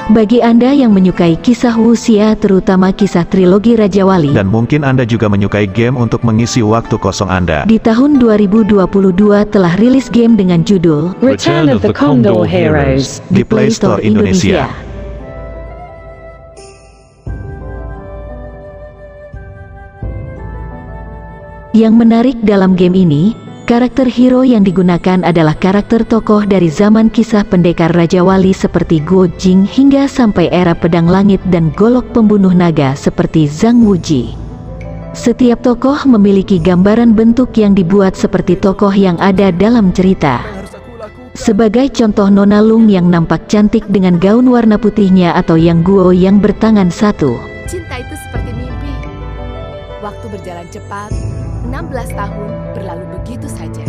Bagi Anda yang menyukai kisah wuxia, terutama kisah trilogi Raja Wali, dan mungkin Anda juga menyukai game untuk mengisi waktu kosong Anda, di tahun 2022 telah rilis game dengan judul Return of the Condor Heroes di Play Store Indonesia. Yang menarik dalam game ini, karakter hero yang digunakan adalah karakter tokoh dari zaman kisah pendekar Raja Wali seperti Guo Jing hingga sampai era Pedang Langit dan Golok Pembunuh Naga seperti Zhang Wuji. Setiap tokoh memiliki gambaran bentuk yang dibuat seperti tokoh yang ada dalam cerita. Sebagai contoh, Nona Lung yang nampak cantik dengan gaun warna putihnya, atau Yang Guo yang bertangan satu. Cinta itu seperti mimpi. Waktu berjalan cepat, 16 tahun berlalu begitu saja.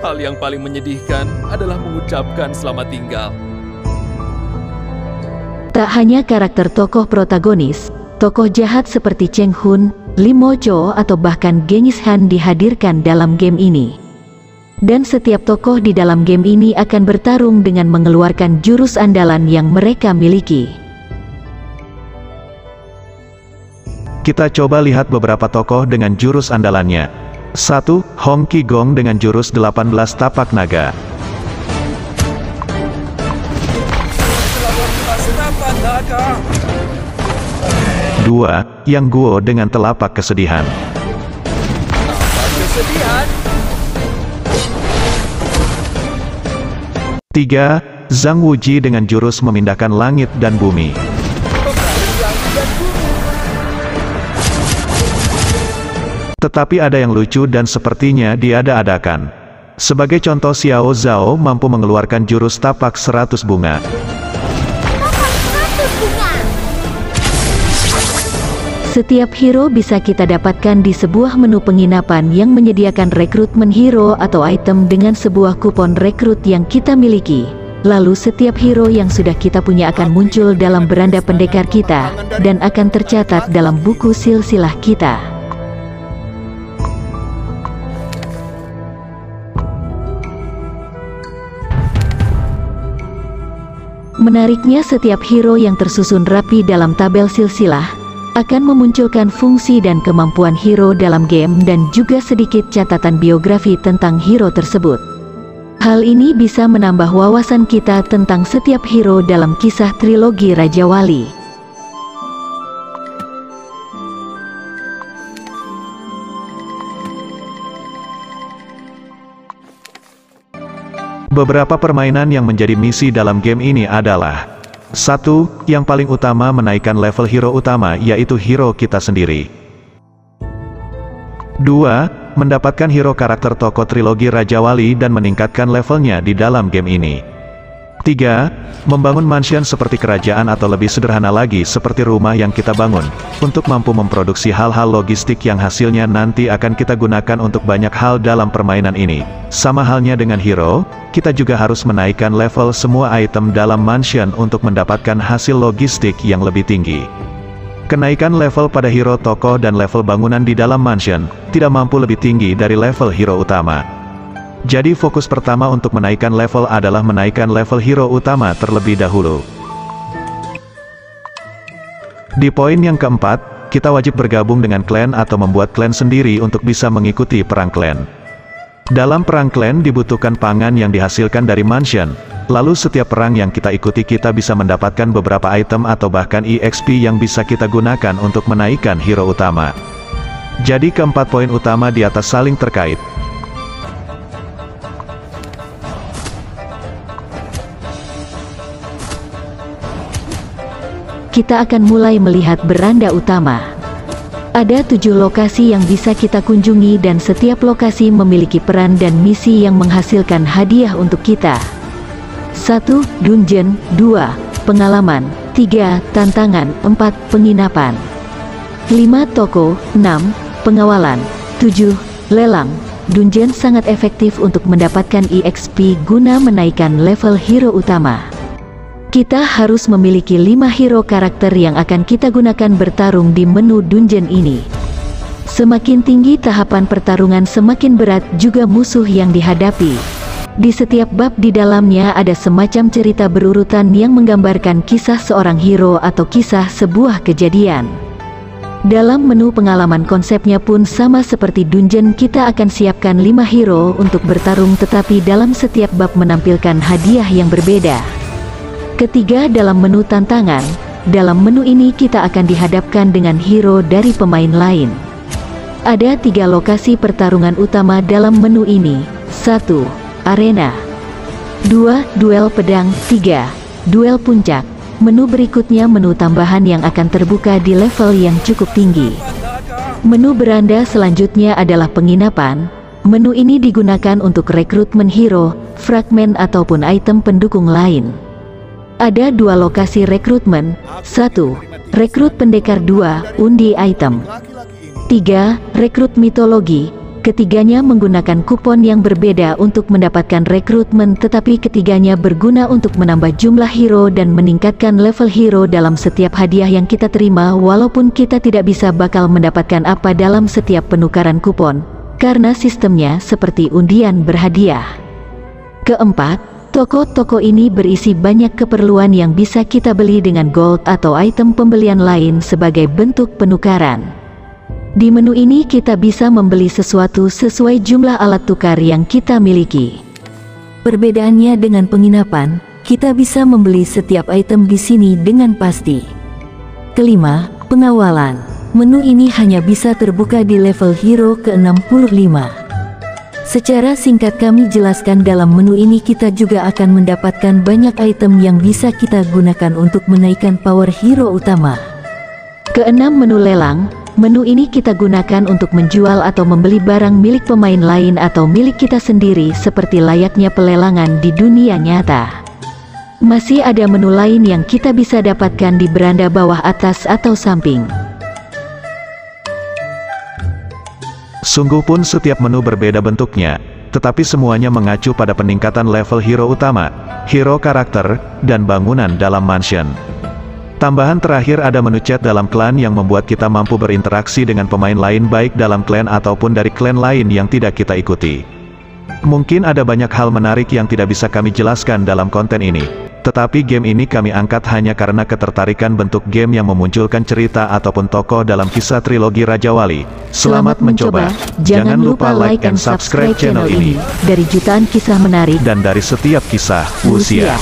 Hal yang paling menyedihkan adalah mengucapkan selamat tinggal. Tak hanya karakter tokoh protagonis, tokoh jahat seperti Cheng Hun, Lim Mo Cho, atau bahkan Genghis Khan dihadirkan dalam game ini. Dan setiap tokoh di dalam game ini akan bertarung dengan mengeluarkan jurus andalan yang mereka miliki. Kita coba lihat beberapa tokoh dengan jurus andalannya. 1. Hong Qi Gong dengan jurus 18 tapak naga. 2. Yang Guo dengan telapak kesedihan. 3. Zhang Wuji dengan jurus memindahkan langit dan bumi. 4. Tetapi ada yang lucu dan sepertinya diada-adakan. Sebagai contoh, Xiao Zhao mampu mengeluarkan jurus tapak 100 bunga. Setiap hero bisa kita dapatkan di sebuah menu penginapan yang menyediakan rekrutmen hero atau item dengan sebuah kupon rekrut yang kita miliki. Lalu setiap hero yang sudah kita punya akan muncul dalam beranda pendekar kita, dan akan tercatat dalam buku silsilah kita. Menariknya, setiap hero yang tersusun rapi dalam tabel silsilah akan memunculkan fungsi dan kemampuan hero dalam game dan juga sedikit catatan biografi tentang hero tersebut. Hal ini bisa menambah wawasan kita tentang setiap hero dalam kisah trilogi Raja Wali. Beberapa permainan yang menjadi misi dalam game ini adalah: 1. Yang paling utama, menaikkan level hero utama, yaitu hero kita sendiri. 2. Mendapatkan hero karakter tokoh trilogi Raja Wali dan meningkatkan levelnya di dalam game ini. 3. Membangun mansion seperti kerajaan atau lebih sederhana lagi seperti rumah yang kita bangun, untuk mampu memproduksi hal-hal logistik yang hasilnya nanti akan kita gunakan untuk banyak hal dalam permainan ini. Sama halnya dengan hero, kita juga harus menaikkan level semua item dalam mansion untuk mendapatkan hasil logistik yang lebih tinggi. Kenaikan level pada hero tokoh dan level bangunan di dalam mansion tidak mampu lebih tinggi dari level hero utama. Jadi fokus pertama untuk menaikkan level adalah menaikkan level hero utama terlebih dahulu. Di poin yang keempat, kita wajib bergabung dengan klan atau membuat klan sendiri untuk bisa mengikuti perang klan. Dalam perang klan dibutuhkan pangan yang dihasilkan dari mansion. Lalu setiap perang yang kita ikuti kita bisa mendapatkan beberapa item atau bahkan EXP yang bisa kita gunakan untuk menaikkan hero utama. Jadi keempat poin utama di atas saling terkait. Kita akan mulai melihat beranda utama. Ada 7 lokasi yang bisa kita kunjungi dan setiap lokasi memiliki peran dan misi yang menghasilkan hadiah untuk kita. 1. Dungeon. 2. Pengalaman. 3. Tantangan. 4. Penginapan. 5. Toko. 6. Pengawalan. 7. Lelang. Dungeon sangat efektif untuk mendapatkan EXP guna menaikkan level hero utama. Kita harus memiliki 5 hero karakter yang akan kita gunakan bertarung di menu dungeon ini. Semakin tinggi tahapan pertarungan, semakin berat juga musuh yang dihadapi. Di setiap bab di dalamnya ada semacam cerita berurutan yang menggambarkan kisah seorang hero atau kisah sebuah kejadian. Dalam menu pengalaman konsepnya pun sama seperti dungeon, kita akan siapkan 5 hero untuk bertarung, tetapi dalam setiap bab menampilkan hadiah yang berbeda. Ketiga, dalam menu tantangan. Dalam menu ini kita akan dihadapkan dengan hero dari pemain lain. Ada 3 lokasi pertarungan utama dalam menu ini. 1. Arena. 2. Duel pedang. 3. Duel puncak. Menu berikutnya menu tambahan yang akan terbuka di level yang cukup tinggi. Menu beranda selanjutnya adalah penginapan. Menu ini digunakan untuk rekrutmen hero, fragmen ataupun item pendukung lain. Ada 2 lokasi rekrutmen. 1. Rekrut pendekar. 2. Undi item. 3. Rekrut mitologi. Ketiganya menggunakan kupon yang berbeda untuk mendapatkan rekrutmen, tetapi ketiganya berguna untuk menambah jumlah hero dan meningkatkan level hero dalam setiap hadiah yang kita terima, walaupun kita tidak bisa bakal mendapatkan apa dalam setiap penukaran kupon, karena sistemnya seperti undian berhadiah. Keempat, toko-toko ini berisi banyak keperluan yang bisa kita beli dengan gold atau item pembelian lain sebagai bentuk penukaran. Di menu ini kita bisa membeli sesuatu sesuai jumlah alat tukar yang kita miliki. Perbedaannya dengan penginapan, kita bisa membeli setiap item di sini dengan pasti. Kelima, pengawalan. Menu ini hanya bisa terbuka di level hero ke-65. Secara singkat kami jelaskan, dalam menu ini kita juga akan mendapatkan banyak item yang bisa kita gunakan untuk menaikkan power hero utama. Keenam, menu lelang. Menu ini kita gunakan untuk menjual atau membeli barang milik pemain lain atau milik kita sendiri seperti layaknya pelelangan di dunia nyata. Masih ada menu lain yang kita bisa dapatkan di beranda bawah, atas atau samping. Sungguh pun setiap menu berbeda bentuknya, tetapi semuanya mengacu pada peningkatan level hero utama, hero karakter, dan bangunan dalam mansion. Tambahan terakhir, ada menu chat dalam klan yang membuat kita mampu berinteraksi dengan pemain lain baik dalam klan ataupun dari klan lain yang tidak kita ikuti. Mungkin ada banyak hal menarik yang tidak bisa kami jelaskan dalam konten ini, tetapi game ini kami angkat hanya karena ketertarikan bentuk game yang memunculkan cerita ataupun tokoh dalam kisah trilogi Raja Wali. Selamat mencoba. Jangan lupa like and subscribe channel ini. Dari jutaan kisah menarik dan dari setiap kisah Wuxia.